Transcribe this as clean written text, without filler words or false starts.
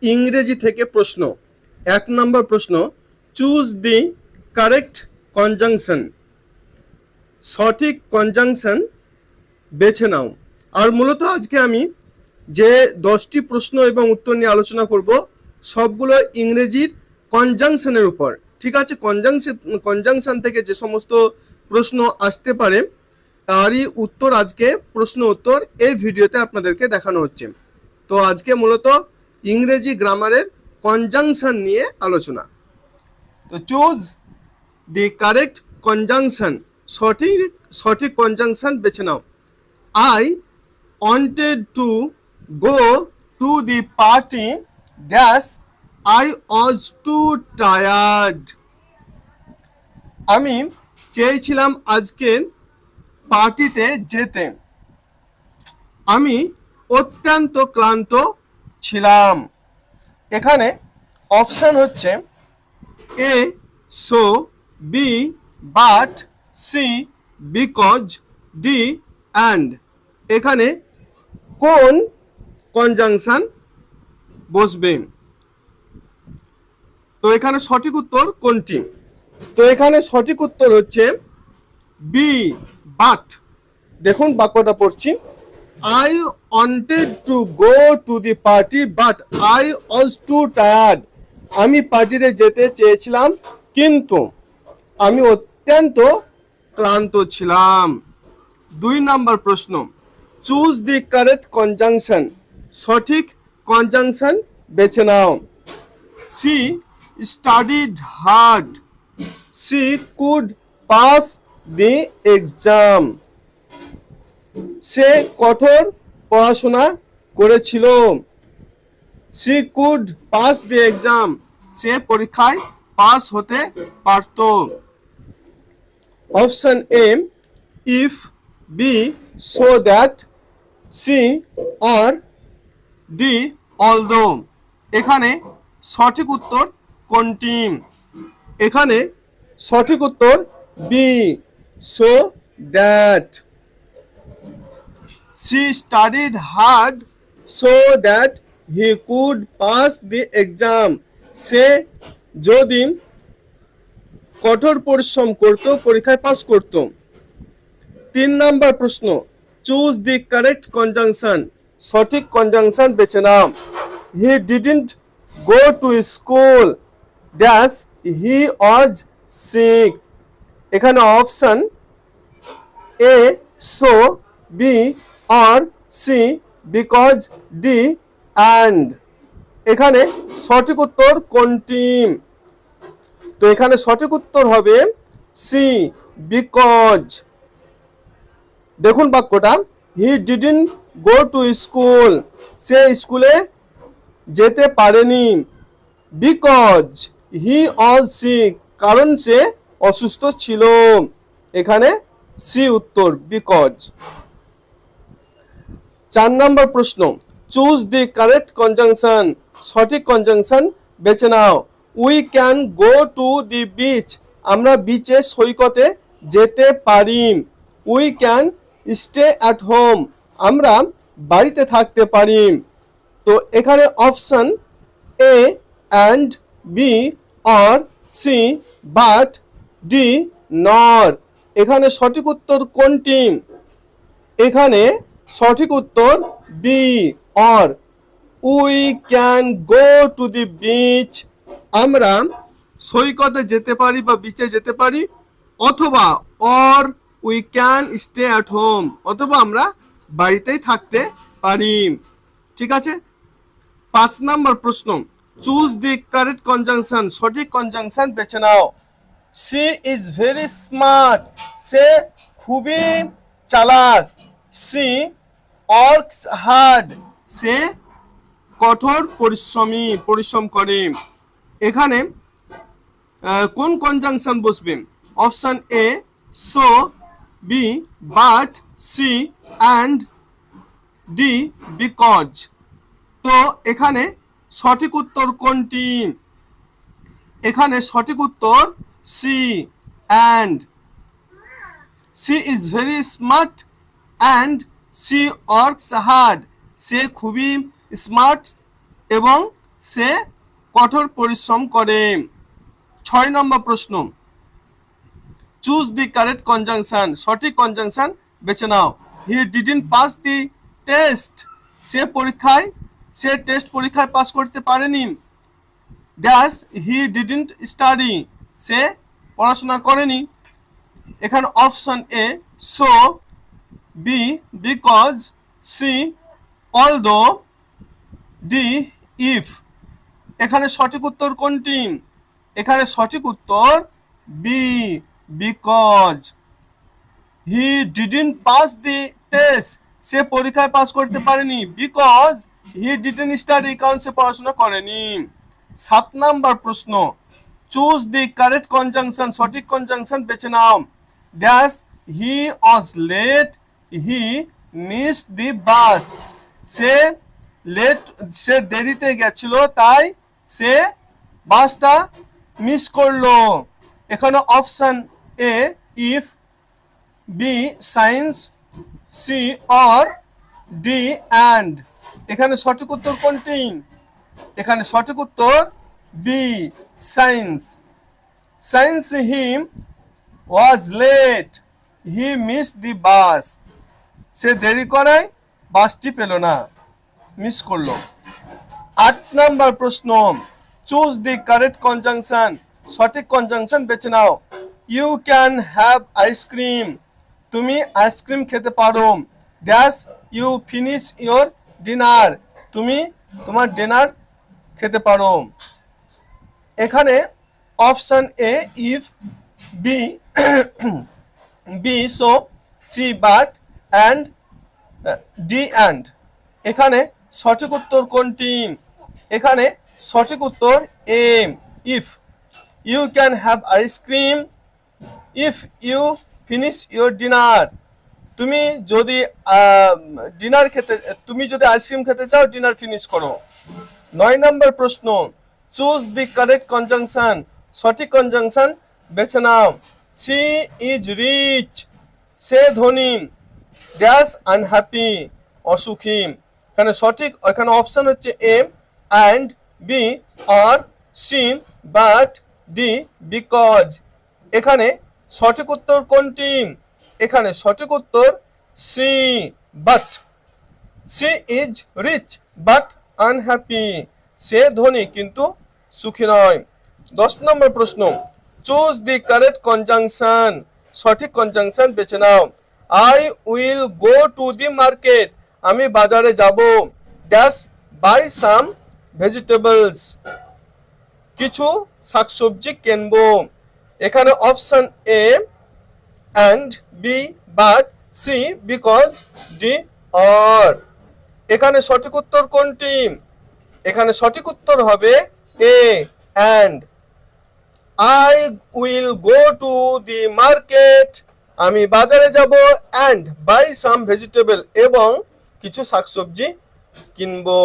ইংরেজি থেকে প্রশ্ন। 1 নম্বর প্রশ্ন, চুজ দি কারেক্ট কনজাংশন। সঠিক কনজাংশন বেছে নাও। আর মূলত আজকে আমি যে 10টি প্রশ্ন এবং উত্তর নিয়ে আলোচনা করব সবগুলো ইংরেজির কনজাংশনের উপর। ঠিক আছে, কনজাংশন থেকে যে সমস্ত প্রশ্ন আসতে পারে তারই উত্তর আজকে প্রশ্ন উত্তর এই ভিডিওতে আপনাদেরকে দেখানো হচ্ছে। তো আজকে মূলত ইংরেজি গ্রামারের কনজাংশন নিয়ে আলোচনা। তো চুজ দি কারেক্ট কনজাংশন, সঠিক কনজাংশন বেছে নাও। I wanted to go to the party dash I was too tired. আমি চেয়েছিলাম আজকের পার্টিতে যেতে, আমি অত্যন্ত ক্লান্ত ছিলাম। এখানে অপশন হচ্ছে A so, B but, C because, D and. এখানে কোন কনজাংশন বসবে? তো এখানে সঠিক উত্তর কোনটি? তো এখানে সঠিক উত্তর হচ্ছে বি বাট। দেখুন বাক্যটা পড়ছি, I wanted to go to the party but I was two tired. আমি পার্টিতে যেতে চেয়েছিলাম কিন্তু আমি অত্যন্ত ক্লান্ত ছিলাম। 2 নম্বর প্রশ্ন, চুজ দি কারেক্ট কনজাংশন। সঠিক কনজাংশন বেছে নাও। She studied hard, she could pass the exam. সে কঠোর পড়াশোনা করেছিল। She could pass the exam, সে পরীক্ষায় পাস হতে পারত। Option A if, B so that, C or D although. এখানে সঠিক উত্তর কোনটি? এখানে সঠিক উত্তর B so that. She studied hard so that he could pass the exam. সে যদি কঠোর পরিশ্রম করত পরীক্ষায় পাস করত। 3 নম্বর প্রশ্ন, চুজ দি কারেক্ট কনজাংশন। সঠিক কনজাংশন বেছে নাও। He didn't go to school dash he was sick. এখানে option A so, B or, C because, D and. এখানে সঠিক উত্তর কোনটি? তো এখানে সঠিক উত্তর হবে সি বিকজ। দেখুন বাক্যটা, he didn't go to school, সে স্কুলে যেতে পারেনি। বিকজ হি ওয়াজ সিক, কারণ সে অসুস্থ ছিল। এখানে সি উত্তর বিকজ। 4 নম্বর প্রশ্ন, চুজ দি কারেক্ট কনজাংশন। সঠিক কনজাংশন বেছে নাও। We can go to the beach, আমরা বিচে সৈকতে যেতে পারি। We can stay at home, আমরা বাড়িতে থাকতে পারি। তো এখানে option A and, B or, C but, D nor. এখানে সঠিক উত্তর কোনটি? এখানে সঠিক উত্তর B or. We can go to the beach, আমরা সৈকতে যেতে পারি বা বিচে যেতে পারি, অথবা or we can stay at home, অথবা আমরা বাড়িতেই থাকতে পারি। ঠিক আছে। 5 নম্বর প্রশ্ন, চুজ দি কারেক্ট কনজাংশন। সঠিক কনজাংশন বেছে নাও। সি ইজ ভেরি স্মার্ট, সে খুবই চালাক। সি ওয়ার্কস হার্ড, সে কঠোর পরিশ্রম করে। এখানে কোন কনজাংশন বসবে? Option A so, B but, C and, D because. তো এখানে সঠিক উত্তর কোনটি? এখানে সঠিক উত্তর C and. She is very smart and she works hard, সে খুবই স্মার্ট এবং সে কঠোর পরিশ্রম করে। 6 নম্বর প্রশ্ন, চুজ দি কারেক্ট কনজাংশন, সঠিক কনজাংশন বেছে নাও। He didn't pass the test, সে টেস্ট পরীক্ষায় পাস করতে পারেনি। ড্যাশ, হি ডিডন্ট স্টাডি, সে পড়াশোনা করেনি। এখানে option A so, B because, C although, D if. এখানে সঠিক উত্তর কোনটি? এখানে সঠিক উত্তর B because. He didn't pass the test, সে পরীক্ষায় পাস করতে পারেনি। বিকজ হি ডিডন্ট স্টাডি, কারণ সে পড়াশোনা করেনি। 7 নাম্বার প্রশ্ন, চুজ দি কারেক্ট কনজাংশন, সঠিক কনজাংশন বেছে নাও। Dash, he was late, he missed the bus, সে দেরিতে গেছিল তাই সে বাসটা মিস করলো। এখানে option A if, B since, C or, D and. এখানে সঠিক উত্তর কোনটি? এখানে সঠিক উত্তর B since. Since him was late, he missed the bus, সে দেরি করায় বাসটি পেল না, মিস করলো। 8 নাম্বার প্রশ্ন, চুজ দি কারেক্ট কনজাংশন, সঠিক কনজাংশন বেছে নাও। ইউ ক্যান হ্যাভ আইসক্রিম, তুমি আইসক্রিম খেতে পারো। Dash, you finish your dinner, তুমি তোমার ডিনার খেতে পারো। এখানে option A if, B B so, C but, and D and. এখানে সঠিক উত্তর কোনটি? এখানে সঠিক উত্তর A if. You can have ice cream if you finish your dinner, তুমি যদি আইসক্রিম খেতে চাও, ডিনার ফিনিশ করো। 9 নম্বর প্রশ্ন, চুজ দি কারেক্ট কনজাংশন, সঠিক কনজাংশন বেছে নাও। সি ইজ রিচ, সে ধনী। ড্যাশ, আনহ্যাপি, অসুখী। এখানে অপশন হচ্ছে A and, B or, C but, D because. এখানে সঠিক উত্তর কোনটি? এখানে সঠিক উত্তর C but. She is rich but unhappy, সে ধনী কিন্তু সুখী নয়। 10 নম্বর প্রশ্ন, চুজ দি কারেক্ট কনজাংশন, সঠিক কনজাংশন বেছে নাও। I will go to the market, আমি বাজারে যাব। ড্যাশ, বাই সাম ভেজিটেবলস, কিছু শাকসবজি কিনবো। এখানে option A and, B but, C because, D or. এখানে সঠিক উত্তর কোনটি? এখানে সঠিক উত্তর হবে A and. I will go to the market, আমি বাজারে যাব, অ্যান্ড বাই সাম ভেজিটেবল, এবং কিছু শাকসবজি কিনবো।